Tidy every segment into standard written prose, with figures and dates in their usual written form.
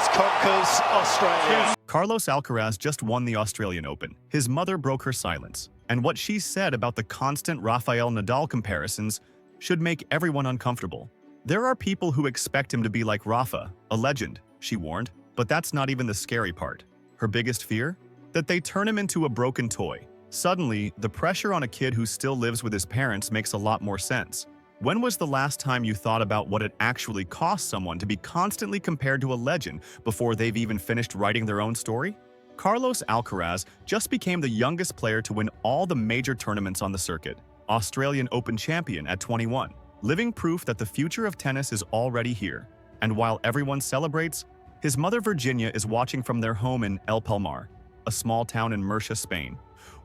Alcaraz conquers Australia. Carlos Alcaraz just won the Australian Open. His mother broke her silence, and what she said about the constant Rafael Nadal comparisons should make everyone uncomfortable. There are people who expect him to be like Rafa, a legend, she warned, but that's not even the scary part. Her biggest fear? That they turn him into a broken toy. Suddenly, the pressure on a kid who still lives with his parents makes a lot more sense. When was the last time you thought about what it actually costs someone to be constantly compared to a legend before they've even finished writing their own story? Carlos Alcaraz just became the youngest player to win all the major tournaments on the circuit, Australian Open champion at 21, living proof that the future of tennis is already here. And while everyone celebrates, his mother Virginia is watching from their home in El Palmar, a small town in Murcia, Spain,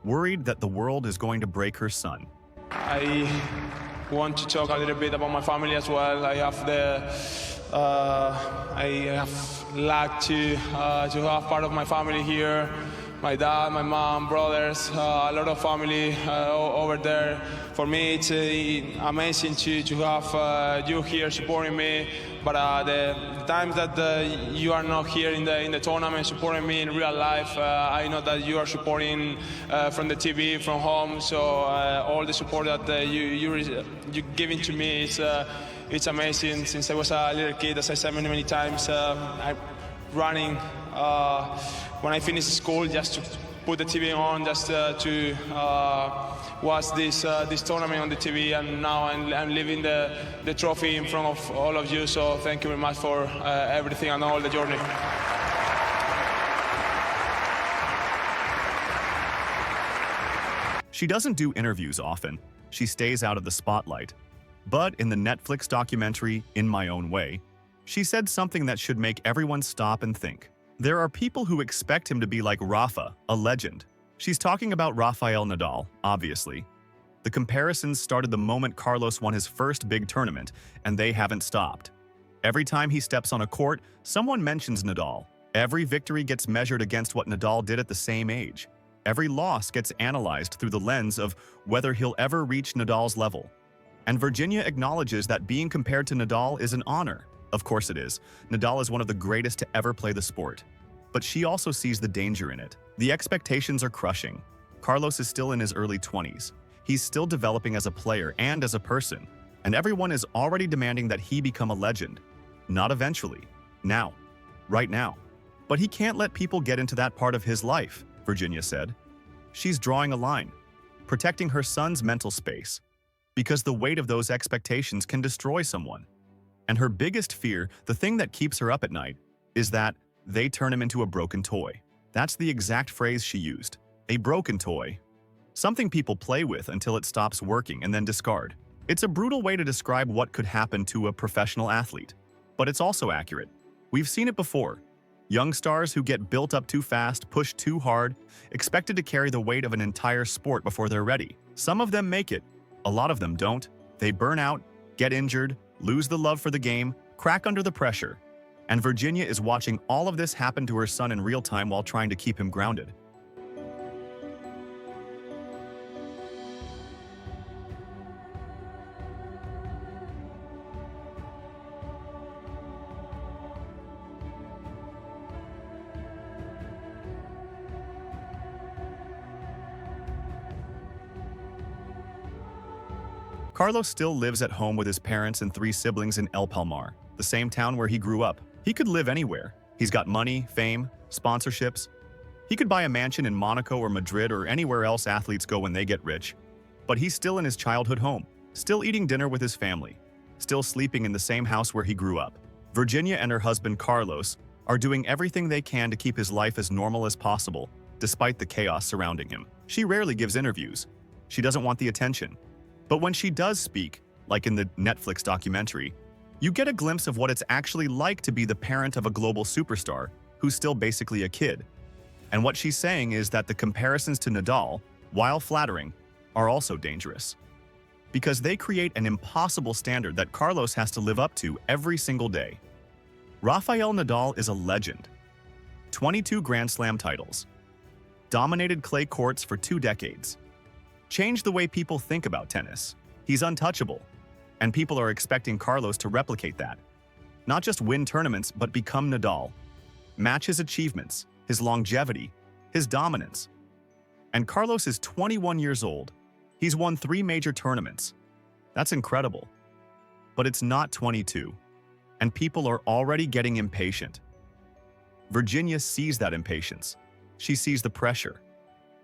worried that the world is going to break her son. I want to talk a little bit about my family as well. I have luck to have part of my family here. My dad, my mom, brothers, a lot of family over there. For me, it's amazing to have you here supporting me. But the times that you are not here in the tournament supporting me in real life, I know that you are supporting from the TV, from home. So all the support that you're giving to me it's amazing. Since I was a little kid, as I said many times, I'm running when I finish school just to put the TV on, just to watch this tournament on the TV, and now I'm leaving the trophy in front of all of you. So thank you very much for everything and all the journey. She doesn't do interviews often. She stays out of the spotlight. But in the Netflix documentary, In My Own Way, she said something that should make everyone stop and think. There are people who expect him to be like Rafa, a legend. She's talking about Rafael Nadal, obviously. The comparisons started the moment Carlos won his first big tournament, and they haven't stopped. Every time he steps on a court, someone mentions Nadal. Every victory gets measured against what Nadal did at the same age. Every loss gets analyzed through the lens of whether he'll ever reach Nadal's level. And Virginia acknowledges that being compared to Nadal is an honor. Of course it is. Nadal is one of the greatest to ever play the sport. But she also sees the danger in it. The expectations are crushing. Carlos is still in his early 20s. He's still developing as a player and as a person. And everyone is already demanding that he become a legend. Not eventually. Now. Right now. But he can't let people get into that part of his life, Virginia said. She's drawing a line, protecting her son's mental space, because the weight of those expectations can destroy someone. And her biggest fear, the thing that keeps her up at night, is that they turn him into a broken toy. That's the exact phrase she used. A broken toy. Something people play with until it stops working and then discard. It's a brutal way to describe what could happen to a professional athlete. But it's also accurate. We've seen it before. Young stars who get built up too fast, pushed too hard, expected to carry the weight of an entire sport before they're ready. Some of them make it. A lot of them don't. They burn out, get injured, lose the love for the game, crack under the pressure. And Virginia is watching all of this happen to her son in real time while trying to keep him grounded. Carlos still lives at home with his parents and 3 siblings in El Palmar, the same town where he grew up. He could live anywhere. He's got money, fame, sponsorships. He could buy a mansion in Monaco or Madrid or anywhere else athletes go when they get rich. But he's still in his childhood home, still eating dinner with his family, still sleeping in the same house where he grew up. Virginia and her husband Carlos are doing everything they can to keep his life as normal as possible, despite the chaos surrounding him. She rarely gives interviews. She doesn't want the attention. But when she does speak, like in the Netflix documentary, you get a glimpse of what it's actually like to be the parent of a global superstar who's still basically a kid. And what she's saying is that the comparisons to Nadal, while flattering, are also dangerous. Because they create an impossible standard that Carlos has to live up to every single day. Rafael Nadal is a legend. 22 Grand Slam titles. Dominated clay courts for 2 decades. Changed the way people think about tennis. He's untouchable. And people are expecting Carlos to replicate that. Not just win tournaments, but become Nadal. Match his achievements, his longevity, his dominance. And Carlos is 21 years old. He's won 3 major tournaments. That's incredible. But it's not 22, and people are already getting impatient. Virginia sees that impatience. She sees the pressure,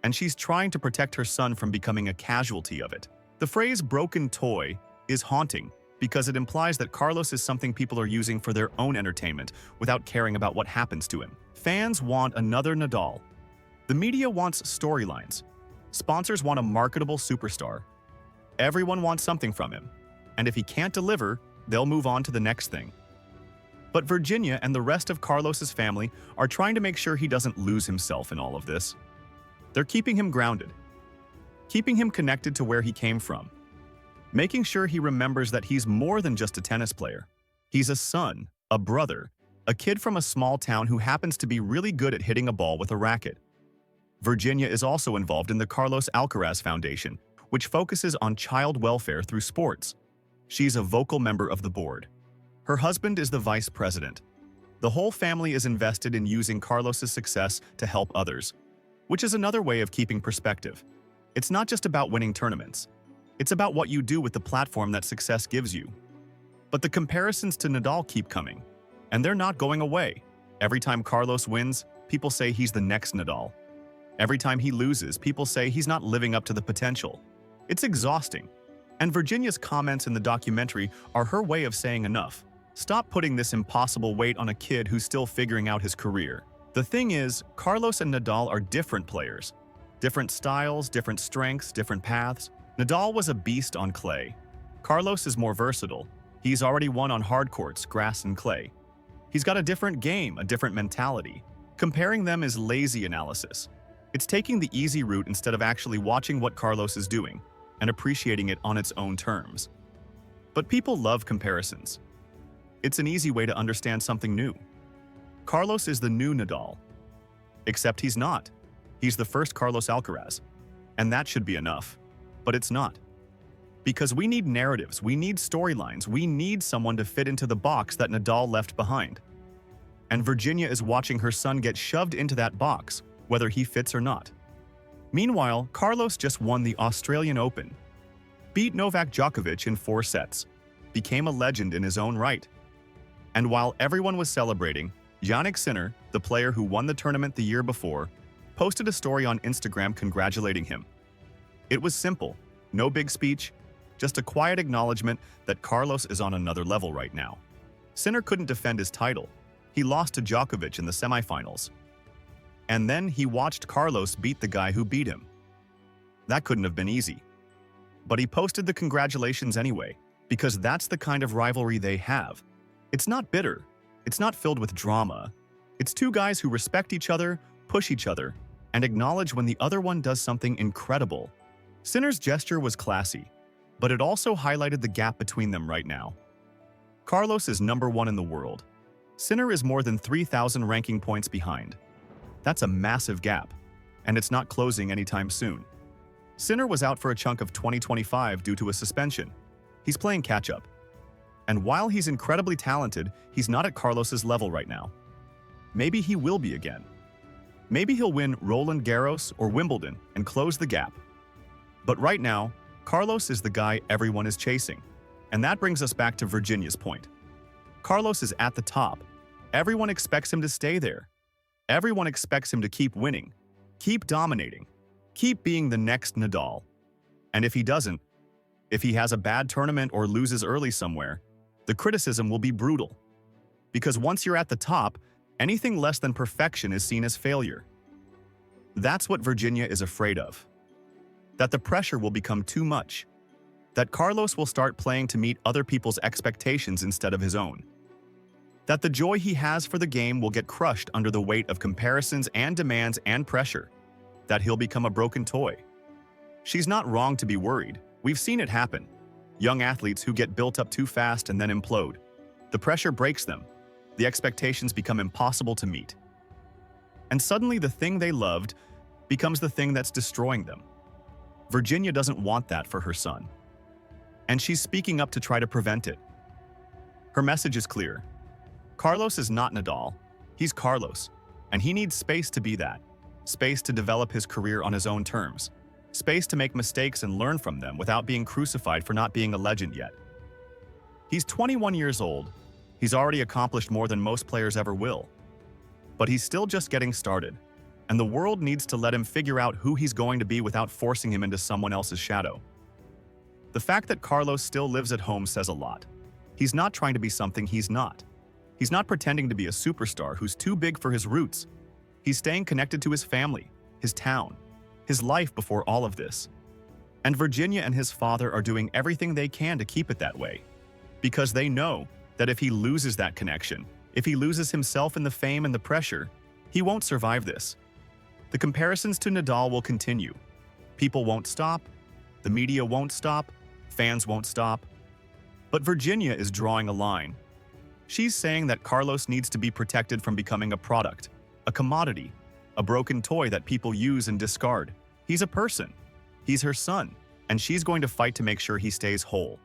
and she's trying to protect her son from becoming a casualty of it. The phrase broken toy is haunting because it implies that Carlos is something people are using for their own entertainment without caring about what happens to him. Fans want another Nadal. The media wants storylines. Sponsors want a marketable superstar. Everyone wants something from him, and if he can't deliver, they'll move on to the next thing. But Virginia and the rest of Carlos's family are trying to make sure he doesn't lose himself in all of this. They're keeping him grounded, keeping him connected to where he came from, making sure he remembers that he's more than just a tennis player. He's a son, a brother, a kid from a small town who happens to be really good at hitting a ball with a racket. Virginia is also involved in the Carlos Alcaraz Foundation, which focuses on child welfare through sports. She's a vocal member of the board. Her husband is the vice president. The whole family is invested in using Carlos's success to help others, which is another way of keeping perspective. It's not just about winning tournaments. It's about what you do with the platform that success gives you. But the comparisons to Nadal keep coming, and they're not going away. Every time Carlos wins, people say he's the next Nadal. Every time he loses, people say he's not living up to the potential. It's exhausting. And Virginia's comments in the documentary are her way of saying enough. Stop putting this impossible weight on a kid who's still figuring out his career. The thing is, Carlos and Nadal are different players. Different styles, different strengths, different paths. Nadal was a beast on clay. Carlos is more versatile. He's already won on hard courts, grass and clay. He's got a different game, a different mentality. Comparing them is lazy analysis. It's taking the easy route instead of actually watching what Carlos is doing and appreciating it on its own terms. But people love comparisons. It's an easy way to understand something new. Carlos is the new Nadal. Except he's not. He's the first Carlos Alcaraz. And that should be enough. But it's not. Because we need narratives, we need storylines, we need someone to fit into the box that Nadal left behind. And Virginia is watching her son get shoved into that box, whether he fits or not. Meanwhile, Carlos just won the Australian Open, beat Novak Djokovic in 4 sets, became a legend in his own right. And while everyone was celebrating, Jannik Sinner, the player who won the tournament the year before, posted a story on Instagram congratulating him. It was simple, no big speech, just a quiet acknowledgement that Carlos is on another level right now. Sinner couldn't defend his title. He lost to Djokovic in the semifinals. And then he watched Carlos beat the guy who beat him. That couldn't have been easy. But he posted the congratulations anyway, because that's the kind of rivalry they have. It's not bitter. It's not filled with drama. It's 2 guys who respect each other, push each other, and acknowledge when the other one does something incredible. Sinner's gesture was classy, but it also highlighted the gap between them right now. Carlos is number 1 in the world. Sinner is more than 3,000 ranking points behind. That's a massive gap, and it's not closing anytime soon. Sinner was out for a chunk of 2025 due to a suspension. He's playing catch-up. And while he's incredibly talented, he's not at Carlos's level right now. Maybe he will be again. Maybe he'll win Roland Garros or Wimbledon and close the gap. But right now, Carlos is the guy everyone is chasing. And that brings us back to Virginia's point. Carlos is at the top. Everyone expects him to stay there. Everyone expects him to keep winning, keep dominating, keep being the next Nadal. And if he doesn't, if he has a bad tournament or loses early somewhere, the criticism will be brutal. Because once you're at the top, anything less than perfection is seen as failure. That's what Virginia is afraid of. That the pressure will become too much. That Carlos will start playing to meet other people's expectations instead of his own. That the joy he has for the game will get crushed under the weight of comparisons and demands and pressure. That he'll become a broken toy. She's not wrong to be worried. We've seen it happen. Young athletes who get built up too fast and then implode. The pressure breaks them. The expectations become impossible to meet. And suddenly the thing they loved becomes the thing that's destroying them. Virginia doesn't want that for her son. And she's speaking up to try to prevent it. Her message is clear. Carlos is not Nadal. He's Carlos, and he needs space to be that. Space to develop his career on his own terms. Space to make mistakes and learn from them without being crucified for not being a legend yet. He's 21 years old. He's already accomplished more than most players ever will. But he's still just getting started, and the world needs to let him figure out who he's going to be without forcing him into someone else's shadow. The fact that Carlos still lives at home says a lot. He's not trying to be something he's not. He's not pretending to be a superstar who's too big for his roots. He's staying connected to his family, his town, his life before all of this. And Virginia and his father are doing everything they can to keep it that way, because they know that if he loses that connection, if he loses himself in the fame and the pressure, he won't survive this. The comparisons to Nadal will continue. People won't stop, the media won't stop, fans won't stop. But Virginia is drawing a line. She's saying that Carlos needs to be protected from becoming a product, a commodity, a broken toy that people use and discard. He's a person. He's her son, and she's going to fight to make sure he stays whole.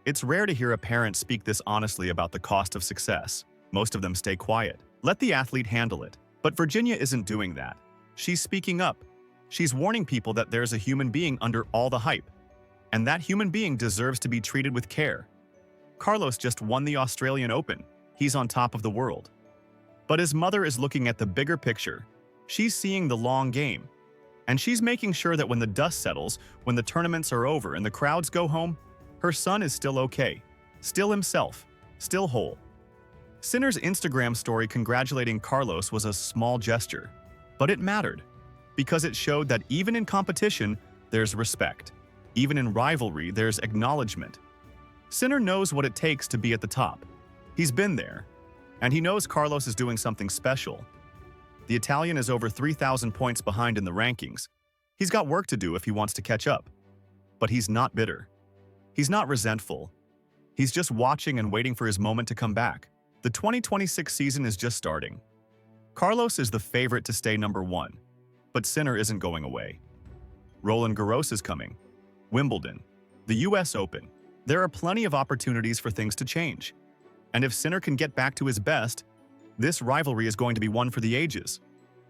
It's rare to hear a parent speak this honestly about the cost of success. Most of them stay quiet. Let the athlete handle it. But Virginia isn't doing that. She's speaking up. She's warning people that there's a human being under all the hype, and that human being deserves to be treated with care. Carlos just won the Australian Open. He's on top of the world. But his mother is looking at the bigger picture. She's seeing the long game. And she's making sure that when the dust settles, when the tournaments are over and the crowds go home, her son is still okay, still himself, still whole. Sinner's Instagram story congratulating Carlos was a small gesture, but it mattered, because it showed that even in competition, there's respect. Even in rivalry, there's acknowledgement. Sinner knows what it takes to be at the top. He's been there, and he knows Carlos is doing something special. The Italian is over 3,000 points behind in the rankings. He's got work to do if he wants to catch up. But he's not bitter. He's not resentful. He's just watching and waiting for his moment to come back. The 2026 season is just starting. Carlos is the favorite to stay number one, but Sinner isn't going away. Roland Garros is coming. Wimbledon. The US Open. There are plenty of opportunities for things to change. And if Sinner can get back to his best, this rivalry is going to be one for the ages.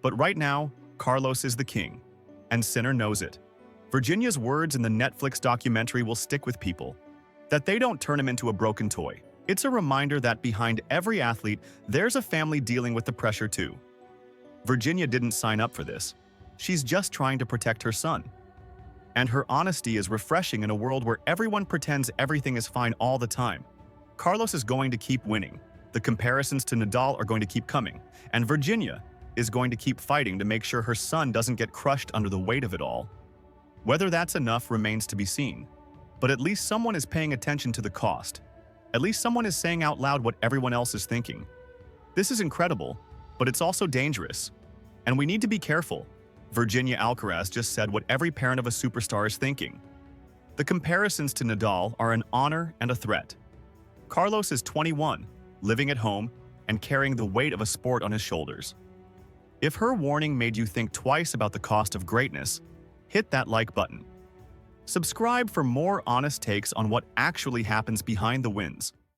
But right now, Carlos is the king, and Sinner knows it. Virginia's words in the Netflix documentary will stick with people, that they don't turn him into a broken toy. It's a reminder that behind every athlete, there's a family dealing with the pressure too. Virginia didn't sign up for this. She's just trying to protect her son. And her honesty is refreshing in a world where everyone pretends everything is fine all the time. Carlos is going to keep winning. The comparisons to Nadal are going to keep coming. And Virginia is going to keep fighting to make sure her son doesn't get crushed under the weight of it all. Whether that's enough remains to be seen. But at least someone is paying attention to the cost. At least someone is saying out loud what everyone else is thinking. This is incredible, but it's also dangerous. And we need to be careful. Virginia Alcaraz just said what every parent of a superstar is thinking. The comparisons to Nadal are an honor and a threat. Carlos is 21, living at home, and carrying the weight of a sport on his shoulders. If her warning made you think twice about the cost of greatness, hit that like button. Subscribe for more honest takes on what actually happens behind the wins.